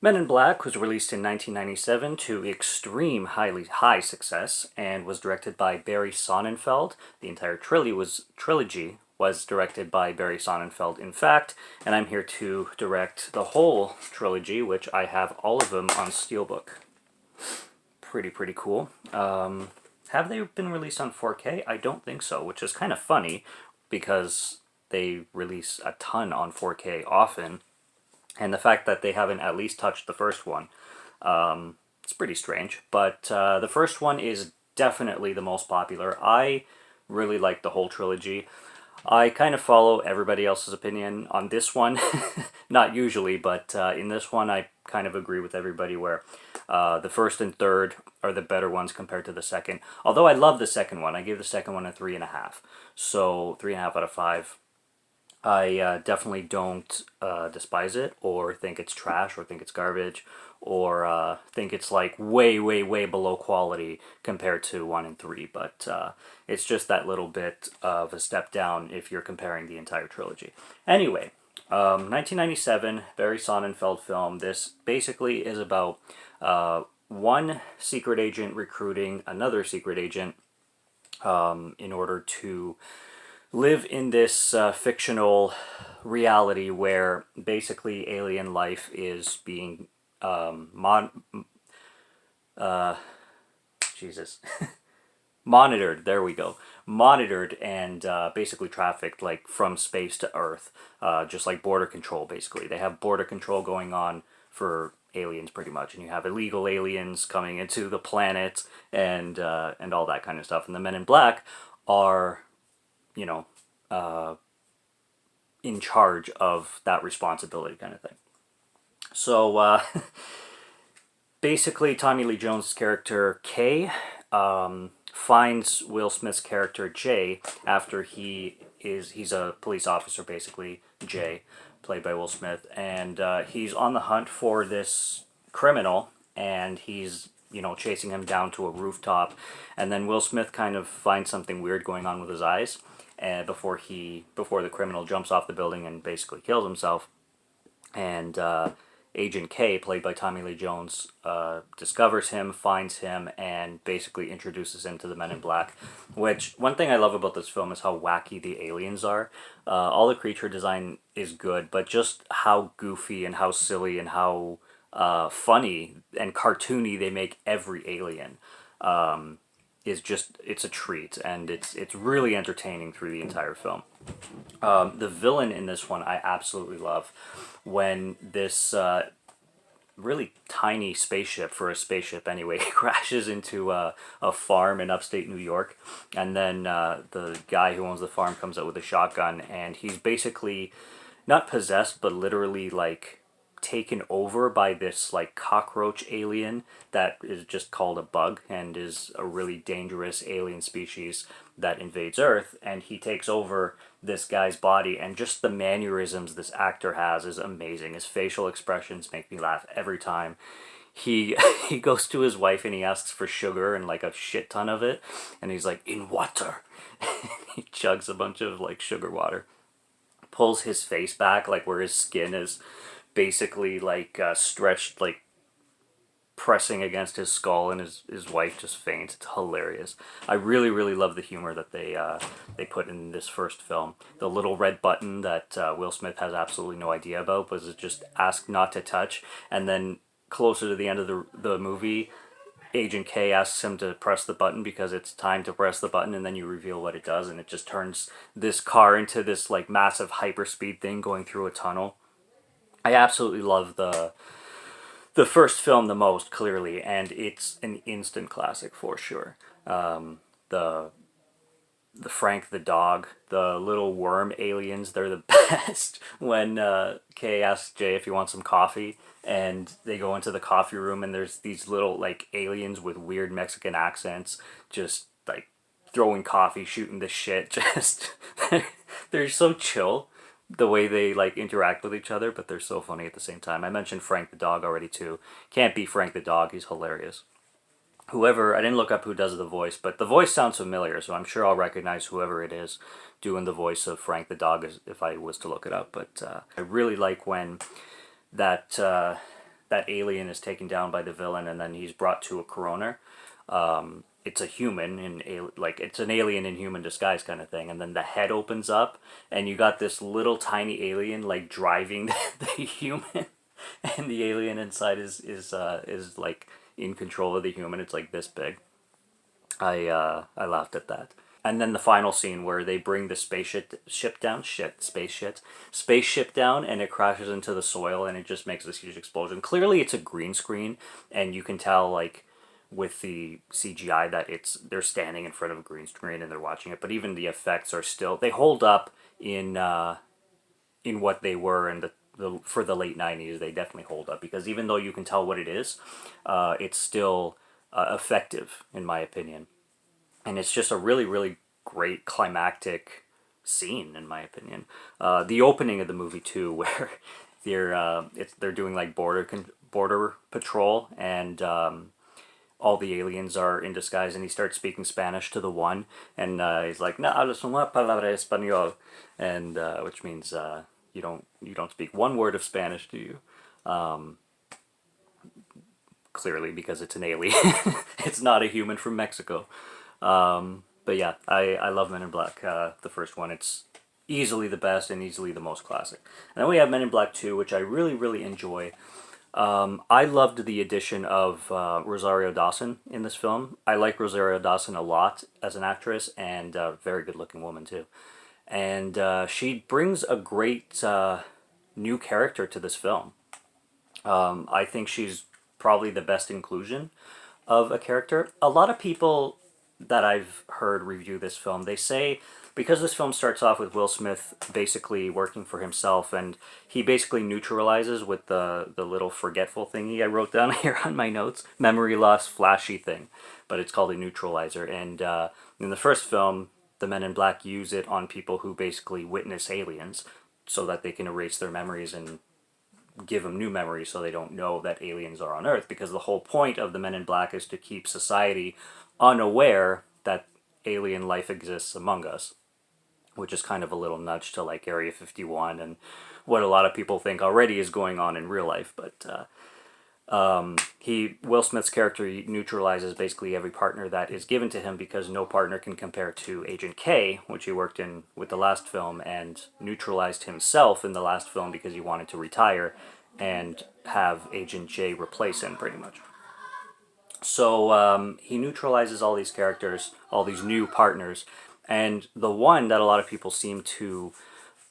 Men in Black was released in 1997 to extreme high success and was directed by Barry Sonnenfeld. The entire trilogy was directed by Barry Sonnenfeld, in fact, and I'm here to direct the whole trilogy, which I have all of them on Steelbook. Pretty cool. Have they been released on 4K? I don't think so, which is kind of funny because they release a ton on 4K often. And the fact that they haven't at least touched the first one, it's pretty strange. But the first one is definitely the most popular. I really like the whole trilogy. I kind of follow everybody else's opinion on this one. Not usually, but in this one I kind of agree with everybody where the first and third are the better ones compared to the second. Although I love the second one. I gave the second one a 3.5. So 3.5 out of 5. I definitely don't despise it or think it's trash or think it's garbage or think it's like way below quality compared to 1 and 3, but it's just that little bit of a step down if you're comparing the entire trilogy. Anyway, 1997, Barry Sonnenfeld film. This basically is about one secret agent recruiting another secret agent in order to live in this fictional reality where basically alien life is being monitored. There we go. Monitored and basically trafficked like from space to Earth, just like border control. Basically, they have border control going on for aliens pretty much, and you have illegal aliens coming into the planet and all that kind of stuff. And the Men in Black are, you know, in charge of that responsibility kind of thing. So basically, Tommy Lee Jones' character Kay finds Will Smith's character Jay after he's a police officer, basically Jay, played by Will Smith, and he's on the hunt for this criminal, and he's chasing him down to a rooftop, and then Will Smith kind of finds something weird going on with his eyes, and before the criminal jumps off the building and basically kills himself, and Agent K, played by Tommy Lee Jones, discovers him, finds him, and basically introduces him to the Men in Black. Which, one thing I love about this film is how wacky the aliens are. All the creature design is good, but just how goofy and how silly and how funny and cartoony they make every alien it's a treat, and it's really entertaining through the entire film. The villain in this one I absolutely love. When this really tiny spaceship, for a spaceship anyway, crashes into a farm in upstate New York, and then the guy who owns the farm comes out with a shotgun, and he's basically not possessed, but literally like taken over by this like cockroach alien that is just called a bug and is a really dangerous alien species that invades Earth, and he takes over this guy's body, and just the mannerisms this actor has is amazing. His facial expressions make me laugh every time. He he goes to his wife and he asks for sugar and like a shit ton of it, and he's like, "In water." He chugs a bunch of like sugar water, pulls his face back like where his skin is basically like stretched, like pressing against his skull, and his wife just faints. It's hilarious. I really love the humor that they put in this first film. The little red button that Will Smith has absolutely no idea about, was just ask not to touch, and then closer to the end of the movie, Agent K asks him to press the button because it's time to press the button, and then you reveal what it does, and it just turns this car into this like massive hyperspeed thing going through a tunnel. I absolutely love the first film the most, clearly, and it's an instant classic for sure. The Frank the dog, the little worm aliens, they're the best. When Kay asks Jay if he wants some coffee, and they go into the coffee room, and there's these little like aliens with weird Mexican accents, just like throwing coffee, shooting the shit. Just they're so chill the way they like interact with each other, but they're so funny at the same time. I mentioned Frank the dog already too. Can't beat Frank the dog. He's hilarious. Whoever, I didn't look up who does the voice, but the voice sounds familiar, so I'm sure I'll recognize whoever it is doing the voice of Frank the dog if I was to look it up. But I really like when that that alien is taken down by the villain, and then he's brought to a coroner. It's a human like it's an alien in human disguise kind of thing, and then the head opens up, and you got this little tiny alien like driving the human, and the alien inside is like in control of the human. It's like this big. I laughed at that. And then the final scene where they bring the spaceship down, and it crashes into the soil, and it just makes this huge explosion. Clearly, it's a green screen, and you can tell like with the CGI that they're standing in front of a green screen and they're watching it. But even the effects are still, they hold up in what they were in the for the late 90s. They definitely hold up, because even though you can tell what it is, it's still effective in my opinion. And it's just a really, really great climactic scene, in my opinion. The opening of the movie too, where they're doing like border patrol, and all the aliens are in disguise, and he starts speaking Spanish to the one, and he's like, "No hablas una palabra español," and which means you don't speak one word of Spanish, do you? Clearly, because it's an alien. It's not a human from Mexico. But yeah, I love Men in Black, the first one. It's easily the best and easily the most classic. And then we have Men in Black 2, which I really, really enjoy. I loved the addition of Rosario Dawson in this film. I like Rosario Dawson a lot as an actress, and a very good looking woman too. And she brings a great new character to this film. I think she's probably the best inclusion of a character. A lot of people that I've heard review this film, they say because this film starts off with Will Smith basically working for himself, and he basically neutralizes with the little forgetful thingy I wrote down here on my notes, memory loss flashy thing, but it's called a neutralizer. And in the first film, the Men in Black use it on people who basically witness aliens so that they can erase their memories and give them new memories so they don't know that aliens are on Earth, because the whole point of the Men in Black is to keep society unaware that alien life exists among us, which is kind of a little nudge to like Area 51 and what a lot of people think already is going on in real life. But Will Smith's character neutralizes basically every partner that is given to him, because no partner can compare to Agent K, which he worked in with the last film, and neutralized himself in the last film because he wanted to retire and have Agent J replace him pretty much. So he neutralizes all these characters, all these new partners, and the one that a lot of people seem to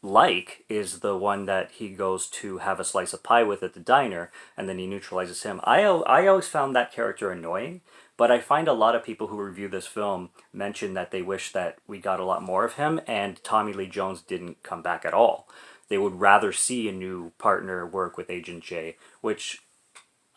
like is the one that he goes to have a slice of pie with at the diner, and then he neutralizes him. I always found that character annoying, but I find a lot of people who review this film mention that they wish that we got a lot more of him, and Tommy Lee Jones didn't come back at all. They would rather see a new partner work with Agent J, which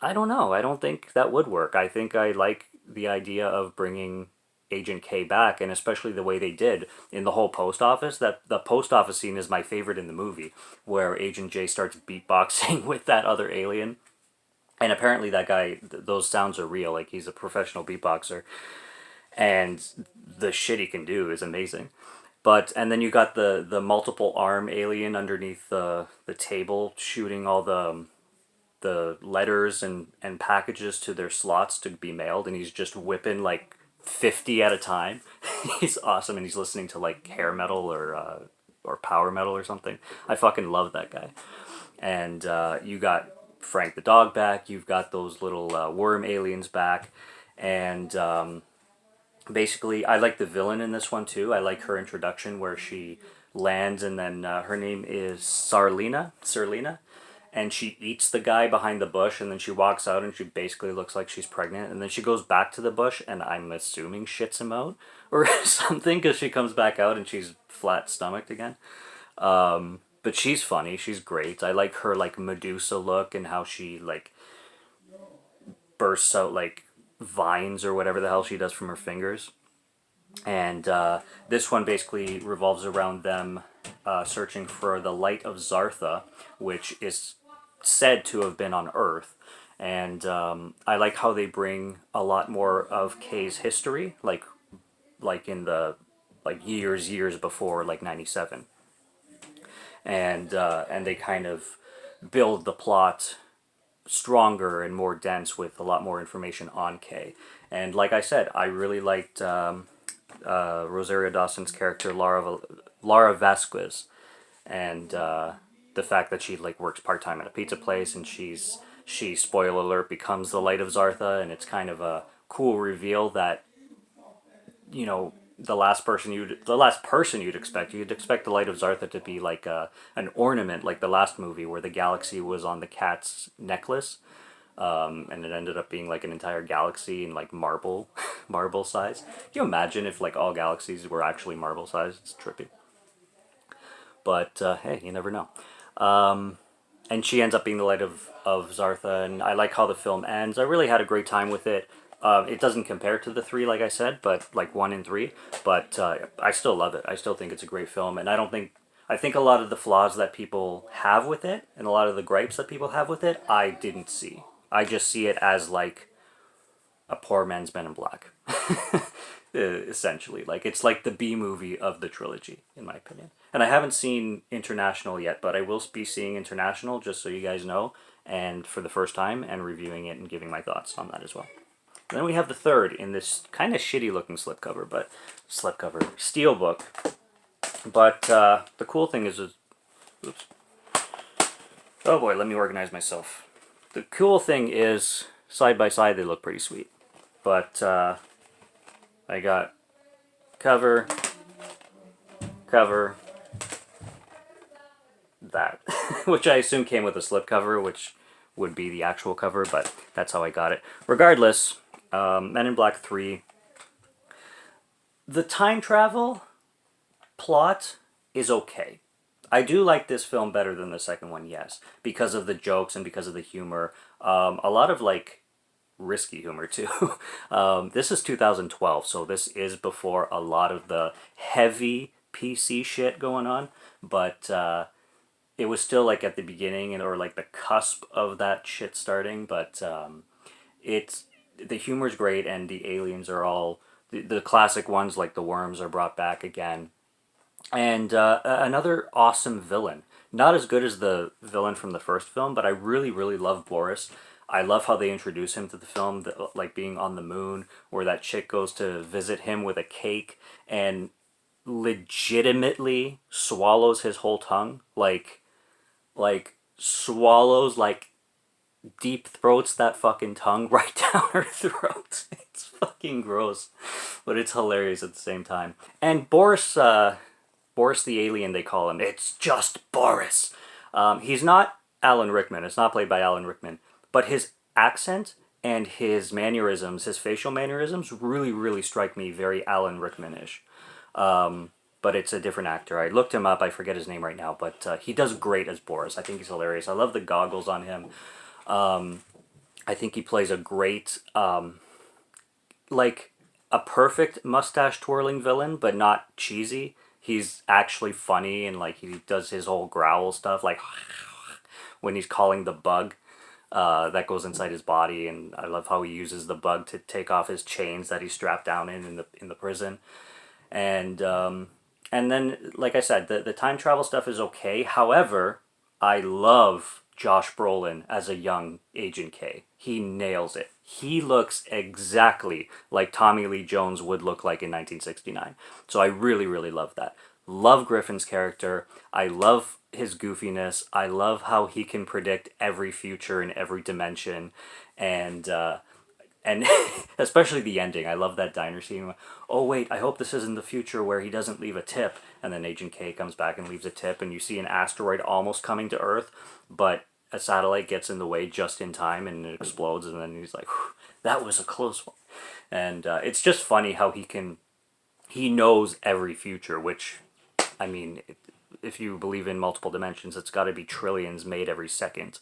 I don't know. I don't think that would work. I think I like the idea of bringing Agent K back, and especially the way they did in the whole post office. That the post office scene is my favorite in the movie, where Agent J starts beatboxing with that other alien. And apparently that guy, those sounds are real. Like, he's a professional beatboxer, and the shit he can do is amazing. And then you got the multiple arm alien underneath the table shooting all the letters and packages to their slots to be mailed, and he's just whipping like 50 at a time. He's awesome, and he's listening to like hair metal or power metal or something. I fucking love that guy. And you got Frank the dog back. You've got those little worm aliens back, and basically I like the villain in this one too. I like her introduction where she lands, and then her name is Sarlina, and she eats the guy behind the bush, and then she walks out and she basically looks like she's pregnant, and then she goes back to the bush, and I'm assuming shits him out or something, because she comes back out and she's flat stomached again. But she's funny, she's great. I like her like Medusa look, and how she like bursts out like vines or whatever the hell she does from her fingers. And this one basically revolves around them searching for the light of Zartha, which is said to have been on Earth. And I like how they bring a lot more of Kay's history, like in the like years before like 97. And they kind of build the plot stronger and more dense with a lot more information on Kay. And like I said, I really liked Rosario Dawson's character Lara Vasquez, and the fact that she like works part time at a pizza place, and she, spoiler alert, becomes the Light of Zartha, and it's kind of a cool reveal that, you know, the last person you'd expect the Light of Zartha to be like an ornament, like the last movie where the galaxy was on the cat's necklace, and it ended up being like an entire galaxy in like marble marble size. Can you imagine if like all galaxies were actually marble size? It's trippy. But hey, you never know. And she ends up being the Light of Zartha, and I like how the film ends. I really had a great time with it. It doesn't compare to the three, like I said, but like 1 and 3. But I still love it. I still think it's a great film, and I think a lot of the flaws that people have with it, and a lot of the gripes that people have with it, I didn't see. I just see it as like a poor man's Men in Black, essentially. Like it's like the B movie of the trilogy, in my opinion. And I haven't seen International yet, but I will be seeing International, just so you guys know, and for the first time, and reviewing it and giving my thoughts on that as well. And then we have the third in this kind of shitty looking slipcover, steelbook. But the cool thing is, oops. Oh boy, let me organize myself. The cool thing is, side by side, they look pretty sweet. But I got cover, that, which I assume came with a slipcover, which would be the actual cover, but that's how I got it. Regardless, Men in Black 3, the time travel plot is okay. I do like this film better than the second one, yes, because of the jokes and because of the humor. A lot of like risky humor too. This is 2012, so this is before a lot of the heavy PC shit going on, but it was still like at the beginning or like the cusp of that shit starting. But it's the humor's great, and the aliens are all the classic ones, like the worms are brought back again. And another awesome villain. Not as good as the villain from the first film, but I really, really love Boris. I love how they introduce him to the film, like being on the moon, where that chick goes to visit him with a cake and legitimately swallows his whole tongue. Like swallows, like deep throats that fucking tongue right down her throat. It's fucking gross, but it's hilarious at the same time. And Boris the alien, they call him. It's just Boris. He's not Alan Rickman. It's not played by Alan Rickman. But his accent and his mannerisms, his facial mannerisms, really, really strike me very Alan Rickman-ish. But it's a different actor. I looked him up. I forget his name right now. But he does great as Boris. I think he's hilarious. I love the goggles on him. I think he plays a great, like, a perfect mustache-twirling villain, but not cheesy. He's actually funny, and like he does his whole growl stuff, like when he's calling the bug that goes inside his body. And I love how he uses the bug to take off his chains that he's strapped down in the prison. And then, like I said, the time travel stuff is okay. However, I love Josh Brolin as a young Agent K. He nails it. He looks exactly like Tommy Lee Jones would look like in 1969. So I really, really love that. Love Griffin's character. I love his goofiness. I love how he can predict every future in every dimension. And especially the ending. I love that diner scene. Oh wait, I hope this isn't the future where he doesn't leave a tip. And then Agent K comes back and leaves a tip, and you see an asteroid almost coming to Earth, but a satellite gets in the way just in time and it explodes, and then he's like, that was a close one. And it's just funny how he knows every future, which, I mean, if you believe in multiple dimensions, it's got to be trillions made every second.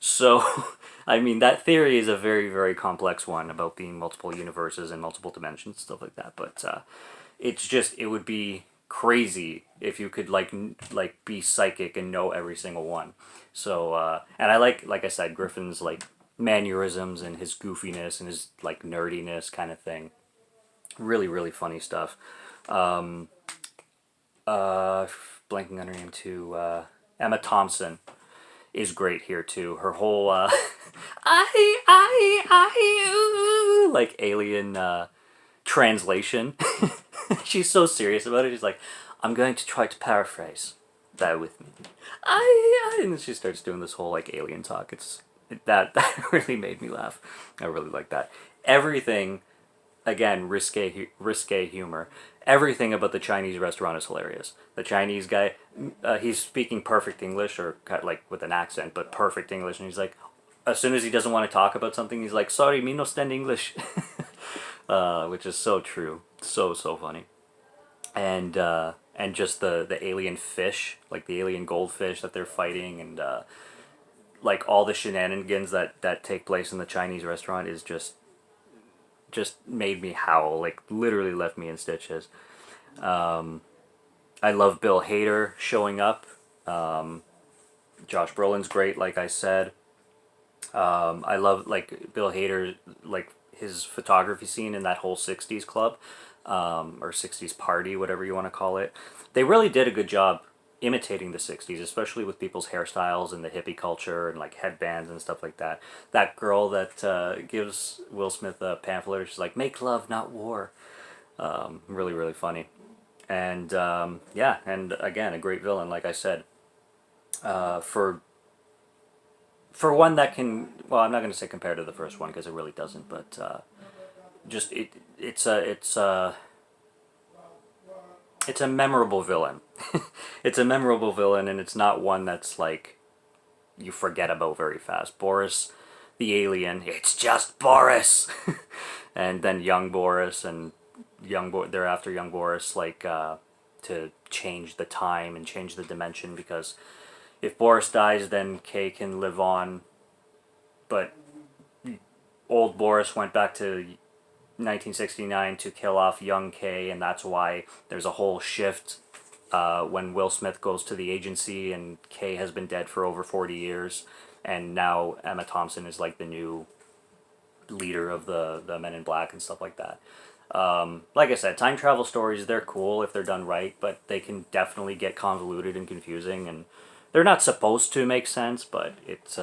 So, I mean, that theory is a very, very complex one about being multiple universes and multiple dimensions, stuff like that. But it's just, it would be crazy if you could like be psychic and know every single one. So and I like I said, Griffin's like mannerisms and his goofiness and his like nerdiness kind of thing. Really, really funny stuff. Blanking on her name too. Emma Thompson is great here too. Her whole I like alien translation. She's so serious about it. She's like, I'm going to try to paraphrase. Bear with me. And then she starts doing this whole like alien talk. That really made me laugh. I really like that. Everything, again, risque humor. Everything about the Chinese restaurant is hilarious. The Chinese guy, he's speaking perfect English, or like with an accent, but perfect English, and he's like, as soon as he doesn't want to talk about something, he's like, "Sorry, me no stand English," which is so true, so funny, and just the alien fish, like the alien goldfish that they're fighting, and like all the shenanigans that take place in the Chinese restaurant is just made me howl, like literally left me in stitches. I love Bill Hader showing up. Josh Brolin's great, like I said. I love like Bill Hader, like his photography scene in that whole '60s club, or '60s party, whatever you want to call it. They really did a good job imitating the '60s, especially with people's hairstyles and the hippie culture and like headbands and stuff like that. That girl that gives Will Smith a pamphlet, she's like, "Make love, not war." Really funny. And yeah, and again, a great villain, like I said. For one that can, well, I'm not going to say compared to the first one because it really doesn't, but just it's a memorable villain. It's a memorable villain, and it's not one that's like you forget about very fast. Boris, the alien, it's just Boris, and then young Boris and thereafter young Boris, like to change the time and change the dimension, because if Boris dies, then Kay can live on, but old Boris went back to 1969 to kill off young Kay, and that's why there's a whole shift when Will Smith goes to the agency, and Kay has been dead for over 40 years, and now Emma Thompson is like the new leader of the Men in Black and stuff like that. Like I said, time travel stories, they're cool if they're done right, but they can definitely get convoluted and confusing, and they're not supposed to make sense, but it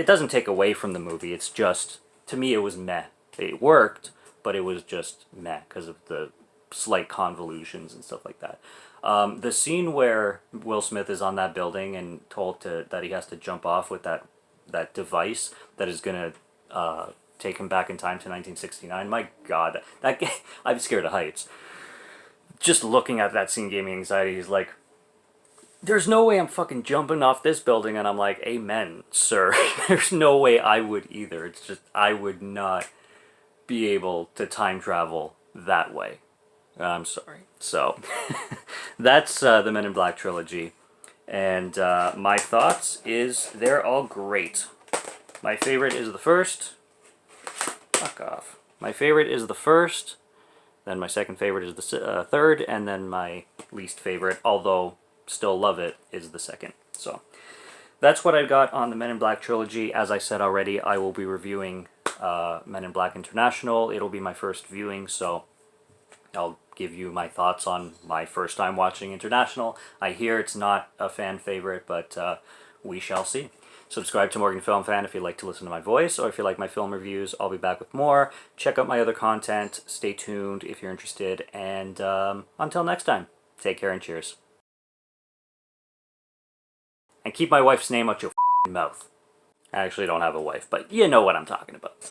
doesn't take away from the movie. It's just, to me, it was meh. It worked, but it was just meh because of the slight convolutions and stuff like that. The scene where Will Smith is on that building and told that he has to jump off with that device that is gonna take him back in time to 1969. My God, I'm scared of heights. Just looking at that scene gave me anxiety. He's like, "There's no way I'm fucking jumping off this building," and I'm like, "Amen, sir." There's no way I would either. It's just I would not be able to time travel that way. I'm sorry. So that's the Men in Black trilogy, and my thoughts is they're all great. My favorite is the first. Fuck off. My favorite is the first. Then my second favorite is the third, and then my least favorite, although still love it, is the second. So that's what I've got on the Men in Black trilogy. As I said already, I will be reviewing Men in Black International. It'll be my first viewing, so I'll give you my thoughts on my first time watching International. I hear it's not a fan favorite, but we shall see. Subscribe to Morgan Film Fan if you'd like to listen to my voice, or if you like my film reviews, I'll be back with more. Check out my other content. Stay tuned if you're interested, and until next time, take care and cheers. And keep my wife's name out your mouth. I actually don't have a wife, but you know what I'm talking about.